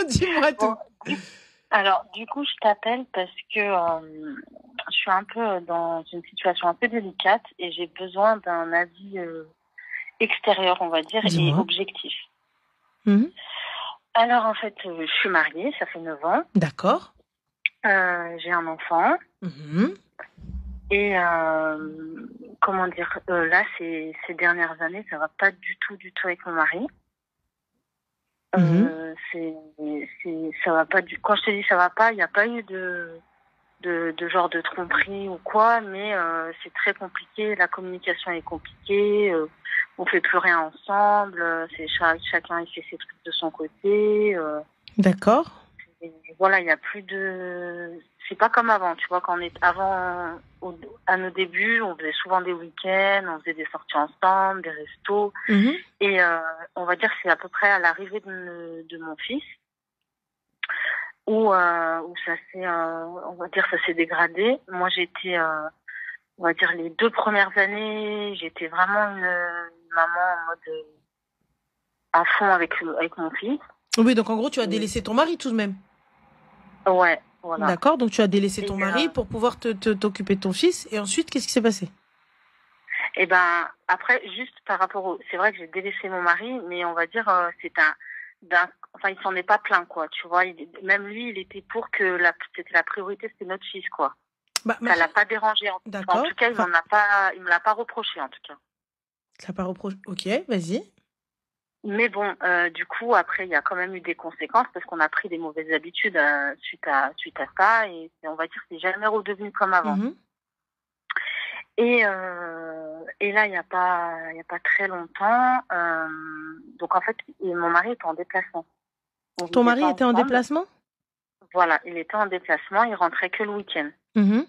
Dis-moi Bon, tout. alors, du coup, je t'appelle parce que je suis un peu dans une situation un peu délicate et j'ai besoin d'un avis extérieur, on va dire, et Dis-moi. objectif. Mhm. Alors, en fait, je suis mariée, ça fait 9 ans. D'accord. J'ai un enfant Mhm. et comment dire, là, ces dernières années, ça va pas du tout avec mon mari. Mhm. Ça va pas quand je te dis ça va pas, il n'y a pas eu de genre de tromperie ou quoi, mais c'est très compliqué, la communication est compliquée, on fait plus rien ensemble, chacun il fait ses trucs de son côté, D'accord. et voilà, il y a plus de, c'est pas comme avant, tu vois, quand on est avant, à nos débuts, on faisait souvent des week-ends, on faisait des sorties ensemble, des restos, Mhm. et on va dire que c'est à peu près à l'arrivée de mon fils où ça s'est, on va dire, ça s'est dégradé. Moi, j'étais, on va dire, les 2 premières années, j'étais vraiment une maman en mode à fond avec mon fils. Oui, donc en gros, tu as Et, délaissé ton mari tout de même. ouais, voilà. D'accord, donc tu as délaissé ton Et, mari pour pouvoir t'occuper de ton fils. Et ensuite, qu'est-ce qui s'est passé? et ben après, juste par rapport au, c'est vrai que j'ai délaissé mon mari, mais on va dire, enfin, il s'en est pas plaint, quoi. Tu vois, même lui, il était pour que c'était la priorité, c'était notre fils, quoi. Bah, ma Ça l'a chérie. pas dérangé. En D'accord. tout cas, Enfin, il me l'a pas reproché, en tout cas. ça part au proche. Ok, vas-y. Mais bon, du coup, après, il y a quand même eu des conséquences parce qu'on a pris des mauvaises habitudes suite à ça on va dire, c'est jamais redevenu comme avant. Mhm. Et là, il y a pas très longtemps, donc en fait, mon mari était en déplacement. On Ton vivait mari pas était en ensemble. déplacement? Voilà, il était en déplacement, il rentrait que le week-end. Mhm.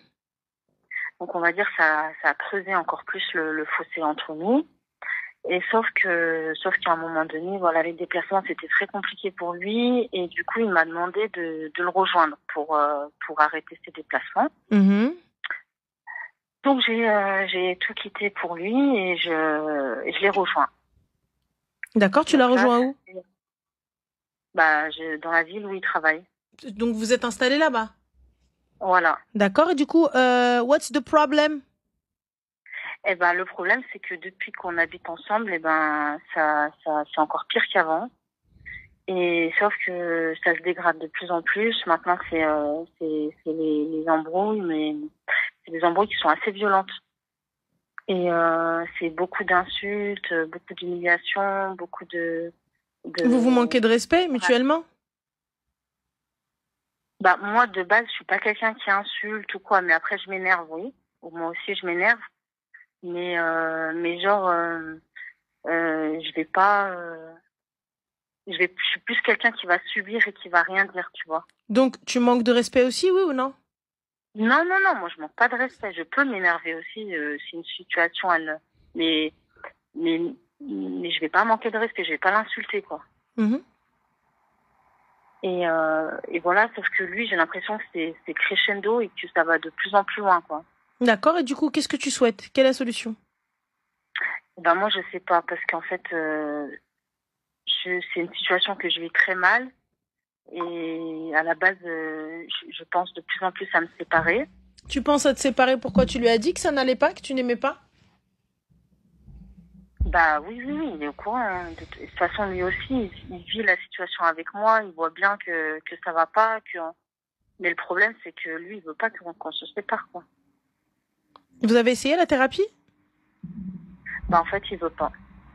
Donc on va dire ça a creusé encore plus le fossé entre nous. Et sauf qu'à un moment donné, voilà, les déplacements, c'était très compliqué pour lui. Et du coup, il m'a demandé de le rejoindre pour arrêter ses déplacements. Mhm. Donc, j'ai tout quitté pour lui et je l'ai rejoint. D'accord, tu l'as Donc là, rejoint où? dans la ville où il travaille. Donc vous êtes installé là-bas. Voilà. D'accord, et du coup, what's the problem? Et ben, le problème, c'est que depuis qu'on habite ensemble, et ben, c'est encore pire qu'avant. Et sauf que ça se dégrade de plus en plus. Maintenant, c'est les embrouilles, mais c'est des embrouilles qui sont assez violentes. Et c'est beaucoup d'insultes, beaucoup d'humiliations, beaucoup Vous vous de... manquez de respect Ouais. mutuellement? Bah, moi, de base, je suis pas quelqu'un qui insulte ou quoi, mais après, je m'énerve, oui. Ou moi aussi, je m'énerve. Mais genre, je vais pas... je suis plus quelqu'un qui va subir et qui va rien dire, tu vois. Donc tu manques de respect aussi, oui ou non? Non, non, non, moi je manque pas de respect. Je peux m'énerver aussi si une situation elle, mais mais mais je vais pas manquer de respect. Je vais pas l'insulter quoi. Mhm. Et voilà, sauf que lui, j'ai l'impression que c'est crescendo et que ça va de plus en plus loin quoi. D'accord, et du coup, qu'est-ce que tu souhaites? Quelle est la solution? Ben moi je sais pas parce qu'en fait c'est une situation que je vis très mal et à la base je pense de plus en plus à me séparer. Tu penses à te séparer, pourquoi tu lui as dit que ça n'allait pas, que tu n'aimais pas? Bah oui, oui, oui, il est au courant, hein. De toute façon, lui aussi, il vit la situation avec moi, il voit bien que ça va pas, mais le problème, c'est que lui, il veut pas qu'on se sépare, quoi. Vous avez essayé la thérapie? Bah en fait, il veut pas.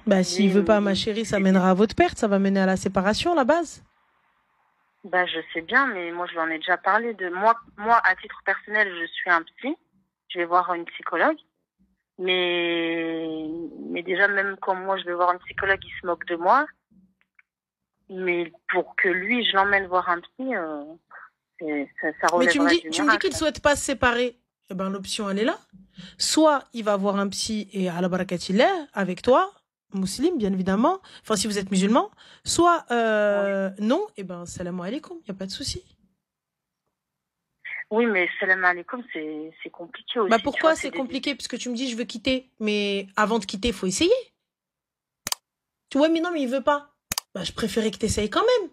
Bah Lui, s'il veut pas, ma chérie, ça mènera à votre perte, ça va mener à la séparation, la base. bah je sais bien, mais moi, je lui en ai déjà parlé de moi, à titre personnel, je suis un psy, je vais voir une psychologue, mais déjà, même quand moi, je vais voir une psychologue, il se moque de moi, mais pour que lui, je l'emmène voir un psy, ça Mais relèverait du tu me dis miracle. qu'il souhaite pas se séparer. Eh ben, l'option, elle est là. Soit il va voir un psy et à la barakatillah avec toi, musulman, bien évidemment. Enfin, si vous êtes musulman. Soit, Oui. non, eh ben, salam alaikum, y a pas de souci. Oui, mais salam alaikum, c'est compliqué Bah, aussi, tu vois, pourquoi c'est c'est des... compliqué? Parce que tu me dis, je veux quitter. Mais avant de quitter, faut essayer. Tu vois, mais non, mais il veut pas. Bah, je préférais que t'essayes quand même.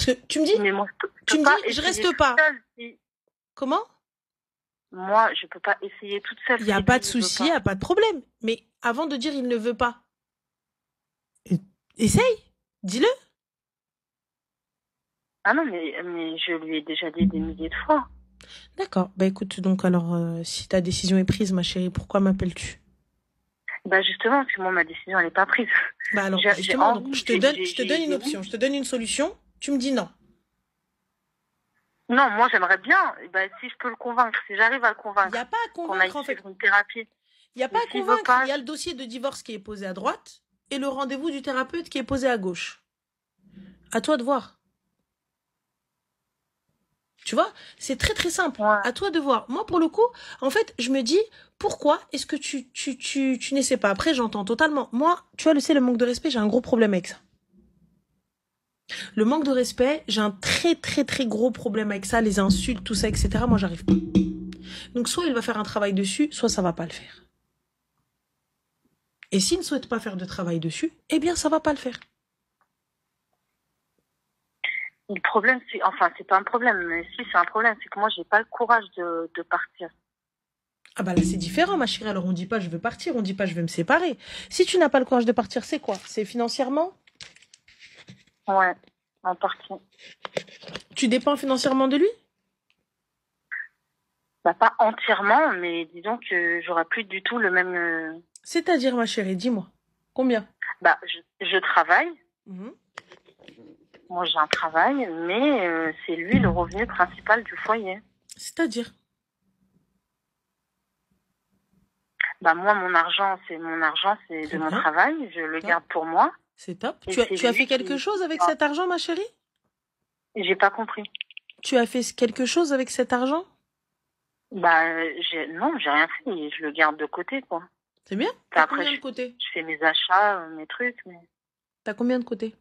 Parce que tu me dis, Mais moi, je tu peux me pas dis, je essayer reste toute pas. seule si... Comment? Moi, je peux pas essayer toute seule Il n'y a si pas lui, de il veut souci, il pas. n'y a pas de problème. Mais avant de dire il ne veut pas, e- essaye, dis-le. Ah non, mais je lui ai déjà dit des milliers de fois. D'accord. Bah écoute, donc alors, si ta décision est prise, ma chérie, pourquoi m'appelles-tu? Bah justement, parce que moi, ma décision, elle est pas prise. Bah alors, J'ai justement, donc envie, je te donne une j'ai option, oui. je te donne une solution, tu me dis non. Non, moi, j'aimerais bien, bah, si je peux le convaincre, si j'arrive à le Il n'y a convaincre, pas à qu'on aille convaincre en fait. suivre une thérapie. Il n'y a pas Mais à s'il veut convaincre. Il pas, y a le dossier de divorce qui est posé à droite et le rendez-vous du thérapeute qui est posé à gauche. À toi de voir. Tu vois, c'est très très simple. ouais. À toi de voir. Moi, pour le coup, en fait, je me dis, pourquoi est-ce que tu n'essaies pas? Après, j'entends totalement. Moi, tu vois, le manque de respect, j'ai un gros problème avec ça. Le manque de respect, j'ai un très très très gros problème avec ça, les insultes, tout ça, etc. Moi, j'arrive pas. Donc, soit il va faire un travail dessus, soit ça va pas le faire. Et s'il ne souhaite pas faire de travail dessus, eh bien, ça va pas le faire. Le problème, c'est, enfin, c'est pas un problème, mais si c'est un problème, c'est que moi, j'ai pas le courage de partir. Ah bah là, c'est différent, ma chérie. Alors, on dit pas je veux partir, on dit pas je veux me séparer. Si tu n'as pas le courage de partir, c'est quoi? C'est financièrement? Ouais, en partie. Tu dépends financièrement de lui? Bah, pas entièrement, mais disons que j'aurai plus du tout le même, C'est-à-dire, ma chérie, dis-moi. Combien? bah, je travaille. Mhm. Moi, j'ai un travail, mais c'est lui le revenu principal du foyer. C'est-à-dire? Bah, moi, mon argent, c'est de Très mon bien. travail. Je le Top. garde pour moi. C'est top. Et c'est Tu as fait lui quelque qui... chose avec Ah, cet argent, ma chérie? j'ai pas compris. Tu as fait quelque chose avec cet argent? Bah, non, j'ai rien fait. Je le garde de côté, quoi. C'est bien. Enfin, T'as après, combien de côté? je fais mes achats, mes trucs, mais T'as combien de côté?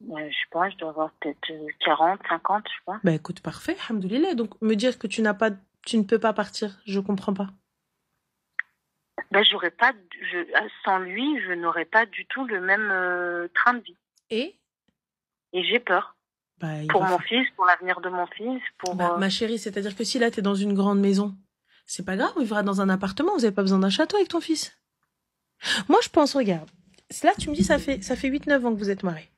je sais pas, je dois avoir peut-être 40, 50, je sais pas. Bah écoute, parfait, alhamdoulilah. Donc, me dire que tu ne peux pas partir, je comprends pas. Bah, j'aurais pas, sans lui, je n'aurais pas du tout le même train de vie. Et? Et j'ai peur. Bah, il Pour va mon faire. fils, pour l'avenir de mon fils, pour... Bah, ma chérie, c'est-à-dire que si là, t'es dans une grande maison, c'est pas grave, il vivra dans un appartement, vous avez pas besoin d'un château avec ton fils. Moi, je pense, regarde, là, tu me dis, ça fait 8-9 ans que vous êtes mariés.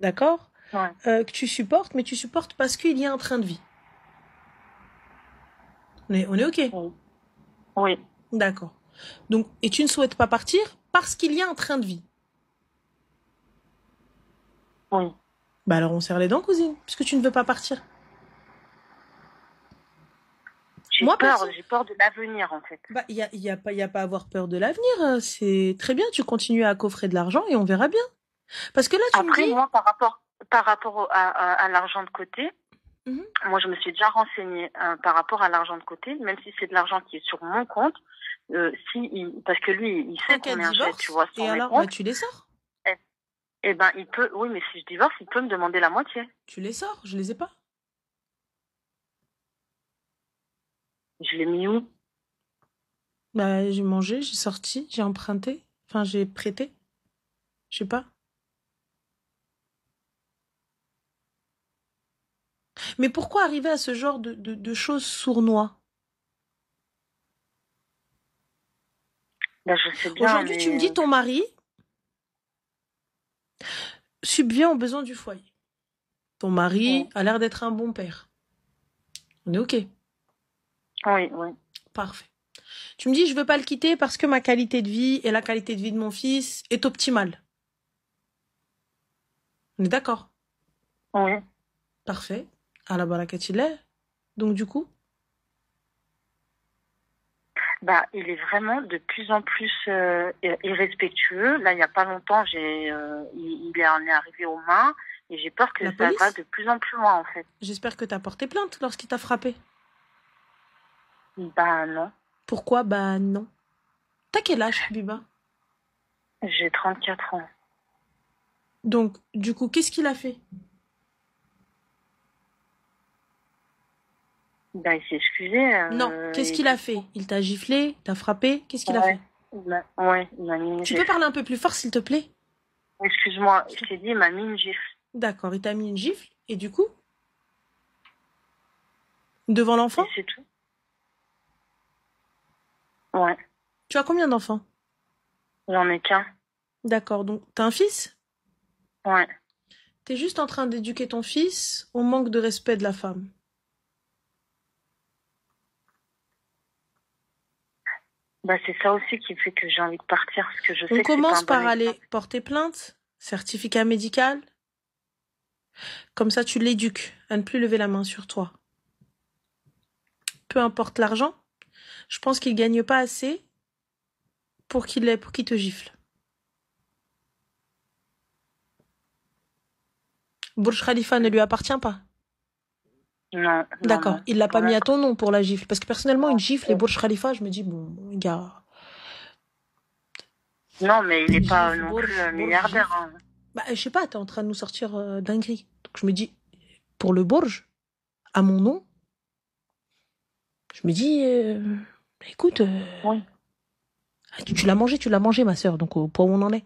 D'accord? Ouais. Que tu supportes, mais tu supportes parce qu'il y a un train de vie. On est OK. Oui. Oui. D'accord. Donc, et tu ne souhaites pas partir parce qu'il y a un train de vie. Oui. Bah alors, on serre les dents, cousine, puisque tu ne veux pas partir. J'ai Moi, peur, perso, j'ai peur de l'avenir, en fait. bah, y a pas à avoir peur de l'avenir. C'est très bien, tu continues à coffrer de l'argent et on verra bien. Parce que là, tu me Après, dis... moi, par rapport à l'argent de côté, Mhm. moi, je me suis déjà renseignée par rapport à l'argent de côté, même si c'est de l'argent qui est sur mon compte, parce que lui, il sait En cas de combien j'ai, tu divorce, vois, et sur mes alors, bah, comptes. tu les sors. Eh ben, il peut, oui, mais si je divorce, il peut me demander la moitié. Tu les sors, je les ai pas. Je l'ai mis où? Bah, j'ai mangé, j'ai sorti, j'ai emprunté. Enfin, j'ai prêté. Je sais pas. Mais pourquoi arriver à ce genre de choses sournois? Ben, je sais bien, Aujourd'hui, tu me dis mais ton mari subvient aux besoins du foyer. Ton mari ouais. a l'air d'être un bon père. On est OK. Oui, oui. Parfait. Tu me dis, je veux pas le quitter parce que ma qualité de vie et la qualité de vie de mon fils est optimale. On est d'accord? Oui. Parfait. À la barakatillah. Donc, du coup, Bah, il est vraiment de plus en plus irrespectueux. Là, il n'y a pas longtemps, en est arrivé aux mains et j'ai peur que la ça va police, de plus en plus loin, en fait. j'espère que t'as porté plainte lorsqu'il t'a frappé. Bah non, Pourquoi? Bah non. T'as quel âge, Biba? j'ai 34 ans. Donc, du coup, qu'est-ce qu'il a fait? Bah, il s'est excusé. Non, qu'est-ce qu'il a fait? Il t'a giflé? T'as frappé? Qu'est-ce qu'il a fait? Ouais, il m'a mis une Tu peux gifle. parler un peu plus fort, s'il te plaît? Excuse-moi, je t'ai dit, il m'a mis une gifle. D'accord, il t'a mis une gifle, et du coup, devant l'enfant? Et c'est tout. Ouais, Tu as combien d'enfants? j'en ai qu'un. D'accord, donc t'as un fils? Ouais. T'es juste en train d'éduquer ton fils au manque de respect de la femme. Bah, c'est ça aussi qui fait que j'ai envie de partir, parce que je On sais que c'est pas commence un bon par aller exemple. porter plainte, certificat médical, comme ça tu l'éduques à ne plus lever la main sur toi. Peu importe l'argent, je pense qu'il gagne pas assez pour qu'il te gifle. Burj Khalifa ne lui appartient pas. Non, non, D'accord, non. il l'a pas mis Vraiment à pas. ton nom pour la gifle. Parce que personnellement, une gifle et Non, Burj Khalifa, je me dis, bon, gars, non, mais il est pas gifle, non plus Burj, milliardaire, gifle. hein. Bah, je sais pas, t'es en train de nous sortir dinguerie. Donc je me dis, pour le Burj, à mon nom, je me dis, écoute, Oui. tu l'as mangé, ma sœur, donc au point où on en est.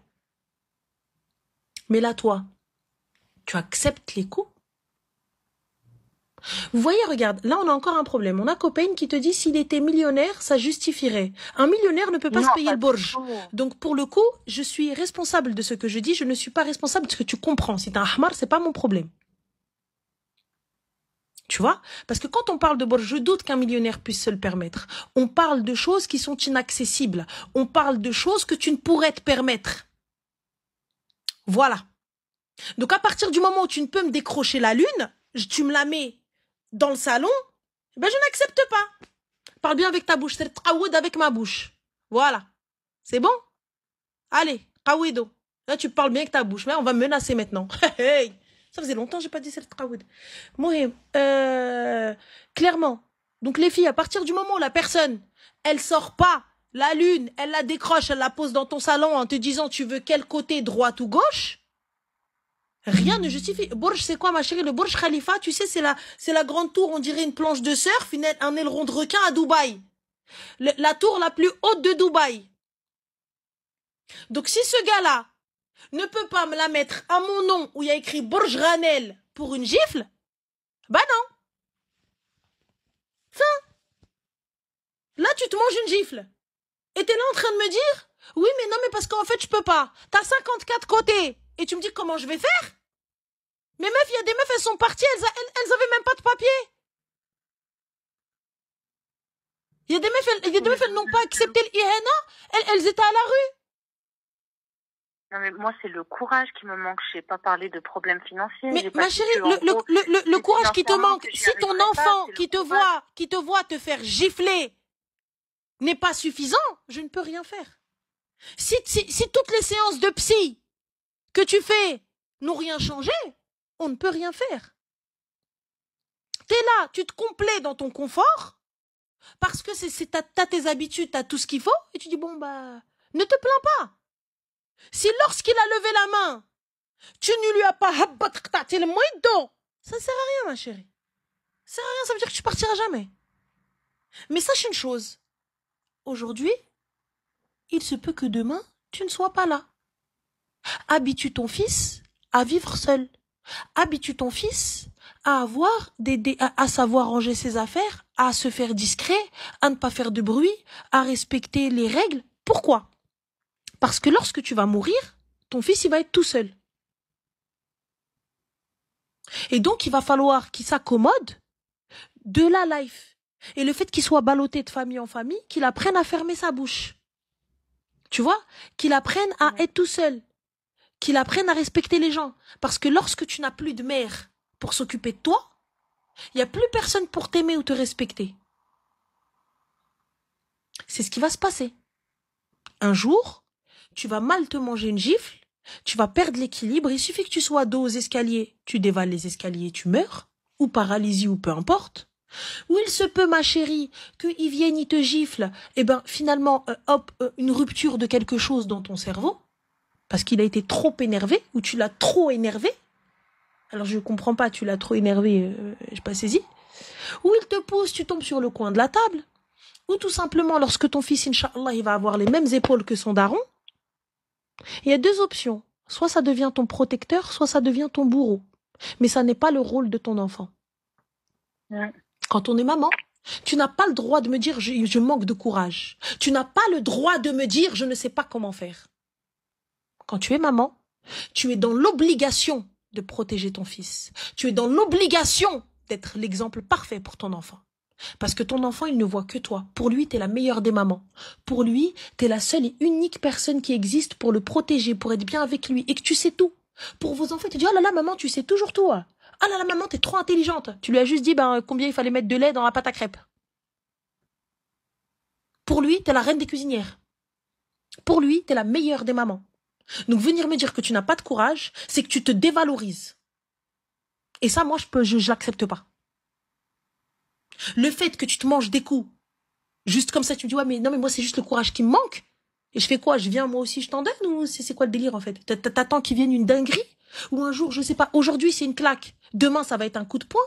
Mais là, toi, tu acceptes les coups. Vous voyez, regarde, là, on a encore un problème. On a Copain qui te dit, s'il était millionnaire, ça justifierait. Un millionnaire ne peut pas se Non, payer pas le du Burj. tout. Donc, pour le coup, je suis responsable de ce que je dis. Je ne suis pas responsable de ce que tu comprends. Si t'es un ahmar, c'est pas mon problème. Tu vois? Parce que quand on parle de Burj, je doute qu'un millionnaire puisse se le permettre. On parle de choses qui sont inaccessibles. On parle de choses que tu ne pourrais te permettre. Voilà. Donc, à partir du moment où tu ne peux me décrocher la lune, tu me la mets dans le salon, ben, je n'accepte pas. Parle bien avec ta bouche. C'est le avec ma bouche. Voilà. C'est bon? Allez, qawido. Là, tu parles bien avec ta bouche. Mais on va me menacer maintenant. Hey, ça faisait longtemps que j'ai pas dit c'est le Mohim, clairement. Donc, les filles, à partir du moment où la personne, elle sort pas la lune, elle la décroche, elle la pose dans ton salon en te disant tu veux quel côté, droite ou gauche, rien ne justifie. Burj, c'est quoi, ma chérie? Le Burj Khalifa, tu sais, c'est la grande tour, on dirait une planche de surf, un aileron de requin à Dubaï. La tour la plus haute de Dubaï. Donc, si ce gars-là ne peut pas me la mettre à mon nom où il y a écrit Burj Ranel pour une gifle, bah non. Fin. Là, tu te manges une gifle. Et t'es là en train de me dire, oui, mais non, mais parce qu'en fait, je peux pas. T'as 54 côtés. Et tu me dis comment je vais faire? Mais meufs, il y a des meufs, elles sont parties, elles avaient même pas de papier. Il y a des meufs, elles n'ont pas accepté l'Ihana, elles étaient à la rue. Non, mais moi, c'est le courage qui me manque. Je sais pas parler de problèmes financiers. Mais J'ai ma pas dit chérie, que, en gros, le c'est courage qui te financièrement manque, que j'y si ton arriverai pas, enfant c'est le courage. qui te voit te faire gifler n'est pas suffisant, je ne peux rien faire. Si toutes les séances de psy que tu fais n'ont rien changé, on ne peut rien faire. T'es là, tu te complais dans ton confort, parce que t'as tes habitudes, t'as tout ce qu'il faut, et tu dis, bon, bah, ne te plains pas. Si lorsqu'il a levé la main, tu ne lui as pas le moïdo, ça sert à rien, ma chérie. Ça sert à rien, ça veut dire que tu partiras jamais. Mais sache une chose, aujourd'hui, il se peut que demain, tu ne sois pas là. Habitue ton fils à vivre seul. Habitue ton fils à avoir à savoir ranger ses affaires, à se faire discret, à ne pas faire de bruit, à respecter les règles. Pourquoi? Parce que lorsque tu vas mourir, ton fils, il va être tout seul. Et donc, il va falloir qu'il s'accommode de la life. Et le fait qu'il soit ballotté de famille en famille, qu'il apprenne à fermer sa bouche. Tu vois? Qu'il apprenne à être tout seul. Qu'il apprenne à respecter les gens. Parce que lorsque tu n'as plus de mère pour s'occuper de toi, il n'y a plus personne pour t'aimer ou te respecter. C'est ce qui va se passer. Un jour, tu vas mal te manger une gifle, tu vas perdre l'équilibre, il suffit que tu sois dos aux escaliers, tu dévales les escaliers, tu meurs, ou paralysie, ou peu importe. Ou il se peut, ma chérie, qu'il vienne, il te gifle, et ben finalement, une rupture de quelque chose dans ton cerveau, parce qu'il a été trop énervé, ou tu l'as trop énervé. Alors je comprends pas, tu l'as trop énervé, j'ai pas saisi. Ou il te pousse, tu tombes sur le coin de la table. Ou tout simplement, lorsque ton fils, Inch'Allah, il va avoir les mêmes épaules que son daron, il y a deux options. soit ça devient ton protecteur, soit ça devient ton bourreau. Mais ça n'est pas le rôle de ton enfant. Ouais. Quand on est maman, tu n'as pas le droit de me dire je manque de courage. Tu n'as pas le droit de me dire je ne sais pas comment faire. Quand tu es maman, tu es dans l'obligation de protéger ton fils. Tu es dans l'obligation d'être l'exemple parfait pour ton enfant. Parce que ton enfant, il ne voit que toi. Pour lui, tu es la meilleure des mamans. Pour lui, tu es la seule et unique personne qui existe pour le protéger, pour être bien avec lui et que tu sais tout. Pour vos enfants, tu dis, oh là là, maman, tu sais toujours tout. Ah là là, maman, t'es trop intelligente. Tu lui as juste dit combien il fallait mettre de lait dans la pâte à crêpes. Pour lui, t'es la reine des cuisinières. Pour lui, t'es la meilleure des mamans. Donc venir me dire que tu n'as pas de courage, c'est que tu te dévalorises. Et ça, moi, je l'accepte pas. Le fait que tu te manges des coups, juste comme ça, tu me dis, ouais, mais non, mais moi, c'est juste le courage qui me manque. Et je fais quoi? Je viens, moi aussi, je t'en donne ou c'est quoi le délire, en fait? T'attends qu'il vienne une dinguerie? Ou un jour, je sais pas, aujourd'hui, c'est une claque. Demain, ça va être un coup de poing?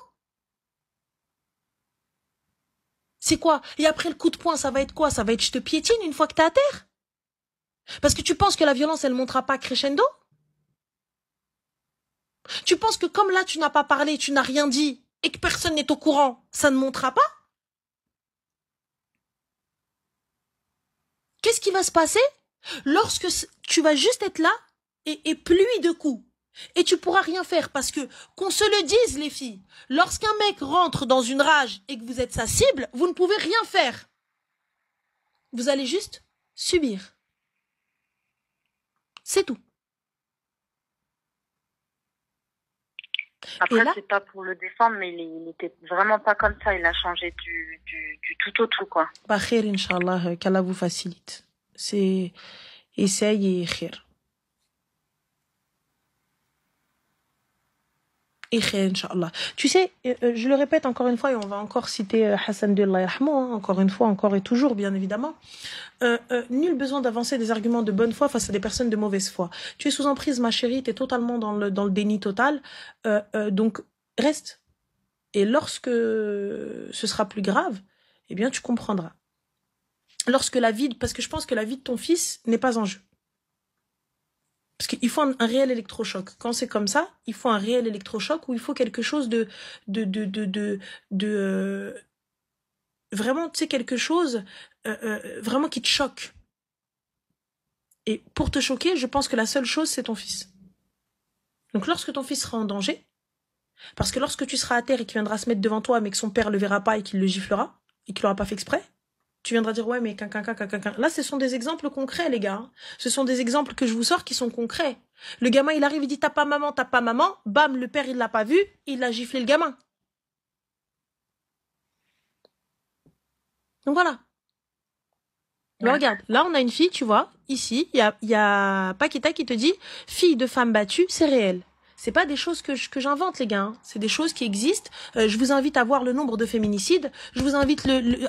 C'est quoi? Et après le coup de poing, ça va être quoi? Ça va être je te piétine une fois que t'es à terre? Parce que tu penses que la violence, elle montera pas crescendo? Tu penses que comme là, tu n'as pas parlé, tu n'as rien dit, et que personne n'est au courant, ça ne montera pas? Qu'est-ce qui va se passer lorsque tu vas juste être là et pluie de coups? Et tu pourras rien faire parce que, qu'on se le dise les filles, lorsqu'un mec rentre dans une rage et que vous êtes sa cible, vous ne pouvez rien faire. Vous allez juste subir. C'est tout. Après, c'est pas pour le défendre, mais il était vraiment pas comme ça. Il a changé du tout au tout, quoi. Bah, khair, Inch'Allah, qu'Allah vous facilite. C'est, essaye et khair. Et khair, Inch'Allah. Tu sais, je le répète encore une fois, et on va encore citer Hassan de Allah yarhamou, encore une fois, encore et toujours, bien évidemment. Nul besoin d'avancer des arguments de bonne foi face à des personnes de mauvaise foi. Tu es sous emprise, ma chérie, tu es totalement dans le déni total. Donc, reste. Et lorsque ce sera plus grave, eh bien, tu comprendras. Lorsque parce que je pense que la vie de ton fils n'est pas en jeu. Parce qu'il faut un réel électrochoc. Quand c'est comme ça, il faut un réel électrochoc où il faut quelque chose de vraiment, tu sais, quelque chose vraiment qui te choque. Et pour te choquer, je pense que la seule chose, c'est ton fils. Donc lorsque ton fils sera en danger, parce que lorsque tu seras à terre et qu'il viendra se mettre devant toi, mais que son père le verra pas et qu'il le giflera, et qu'il l'aura pas fait exprès, tu viendras dire, ouais, mais Là, ce sont des exemples concrets, les gars. Ce sont des exemples que je vous sors qui sont concrets. Le gamin, il arrive, il dit, t'as pas maman. Bam, le père, il l'a pas vu, il a giflé le gamin. Donc voilà. Mais regarde, là, on a une fille, tu vois, ici, il y a Paquita qui te dit, fille de femme battue, c'est réel. C'est pas des choses que j'invente, les gars. Hein. C'est des choses qui existent. Je vous invite à voir le nombre de féminicides. Je vous invite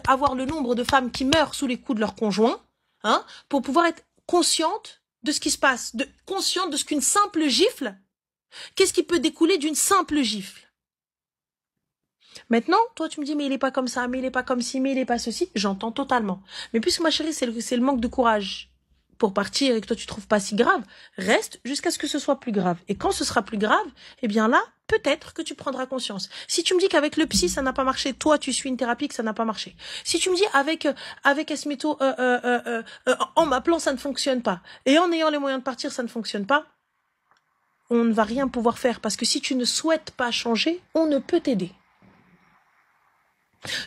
à voir le nombre de femmes qui meurent sous les coups de leur conjoint, hein, pour pouvoir être consciente de ce qui se passe, consciente de ce qu'une simple gifle, qu'est-ce qui peut découler d'une simple gifle. Maintenant, toi, tu me dis, mais il est pas comme ça, mais il est pas comme ci, mais il est pas ceci. J'entends totalement. Mais puisque, ma chérie, c'est le manque de courage pour partir et que toi, tu trouves pas si grave, reste jusqu'à ce que ce soit plus grave. Et quand ce sera plus grave, eh bien là, peut-être que tu prendras conscience. Si tu me dis qu'avec le psy, ça n'a pas marché, toi, tu suis une thérapie, que ça n'a pas marché. Si tu me dis avec Esmeto, en m'appelant, ça ne fonctionne pas. Et en ayant les moyens de partir, ça ne fonctionne pas. On ne va rien pouvoir faire parce que si tu ne souhaites pas changer, on ne peut t'aider.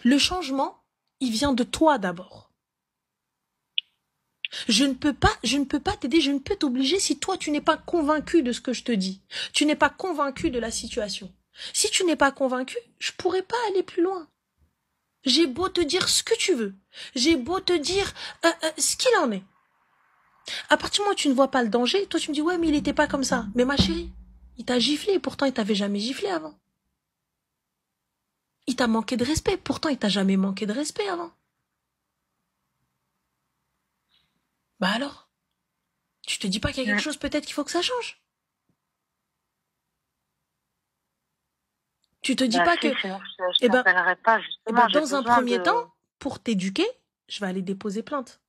Le changement, il vient de toi d'abord. Je ne peux pas t'aider, je ne peux t'obliger si toi tu n'es pas convaincu de ce que je te dis. Tu n'es pas convaincu de la situation. Si tu n'es pas convaincu, je pourrais pas aller plus loin. J'ai beau te dire ce que tu veux. J'ai beau te dire ce qu'il en est. À partir du moment où tu ne vois pas le danger, toi tu me dis ouais mais il était pas comme ça. Mais ma chérie, il t'a giflé, pourtant il t'avait jamais giflé avant. Il t'a manqué de respect, pourtant il t'a jamais manqué de respect avant. Bah alors, tu te dis pas qu'il y a quelque chose peut-être qu'il faut que ça change. Tu te dis pas que... Pas, dans un premier temps, pour t'éduquer, je vais aller déposer plainte.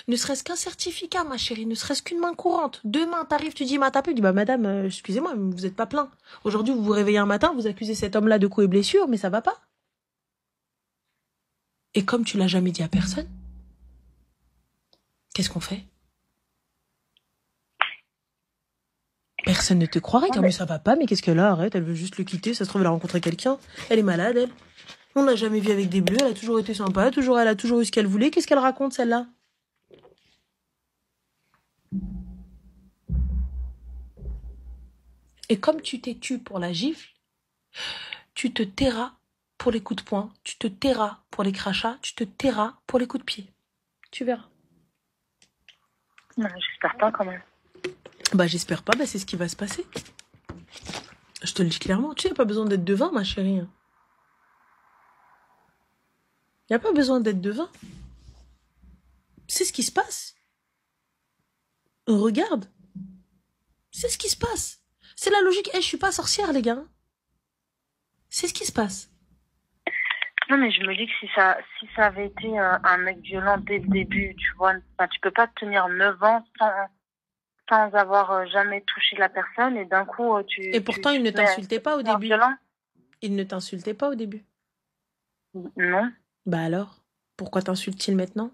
Ne serait-ce qu'un certificat, ma chérie, ne serait-ce qu'une main courante. Demain, t'arrives, tu dis, m'a tapé, tu dis, bah madame, excusez-moi, mais vous êtes pas plein. Aujourd'hui, vous vous réveillez un matin, vous accusez cet homme-là de coups et blessures, mais ça va pas. Et comme tu l'as jamais dit à personne, qu'est-ce qu'on fait? Personne ne te croirait, car mais ça va pas, mais qu'est-ce qu'elle a? Arrête, elle veut juste le quitter, ça se trouve, elle a rencontré quelqu'un. Elle est malade, elle. On l'a jamais vue avec des bleus, elle a toujours été sympa, elle a toujours eu ce qu'elle voulait. Qu'est-ce qu'elle raconte, celle-là? Et comme tu t'es tu pour la gifle, tu te tairas pour les coups de poing, tu te tairas pour les crachats, tu te tairas pour les coups de pied. Tu verras. Non, j'espère pas quand même. Bah j'espère pas, bah c'est ce qui va se passer. Je te le dis clairement, tu n'as pas besoin d'être devin, ma chérie. Il n'y a pas besoin d'être devin. C'est ce qui se passe. Regarde. C'est ce qui se passe. C'est la logique. Je suis pas sorcière, les gars. C'est ce qui se passe. Non, mais je me dis que si ça avait été un mec violent dès le début, tu vois, tu peux pas tenir 9 ans sans avoir jamais touché la personne et d'un coup, Et pourtant, il ne t'insultait pas au début. Violent. Il ne t'insultait pas au début. Non. Bah alors, pourquoi t'insulte-t-il maintenant?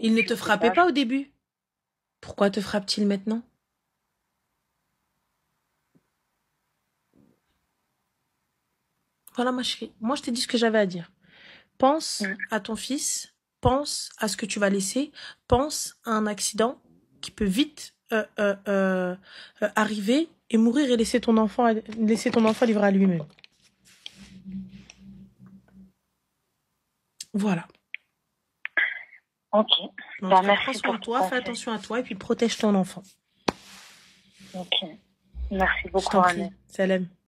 Il ne te frappait pas au début. Pourquoi te frappe-t-il maintenant? Voilà, ma chérie. Moi, je t'ai dit ce que j'avais à dire. Pense à ton fils. Pense à ce que tu vas laisser. Pense à un accident qui peut vite arriver et mourir et laisser ton enfant livré à lui-même. Voilà. Ok. Bah, merci pour toi, fais attention à toi et puis protège ton enfant. Ok. Merci beaucoup, Anne. Salam.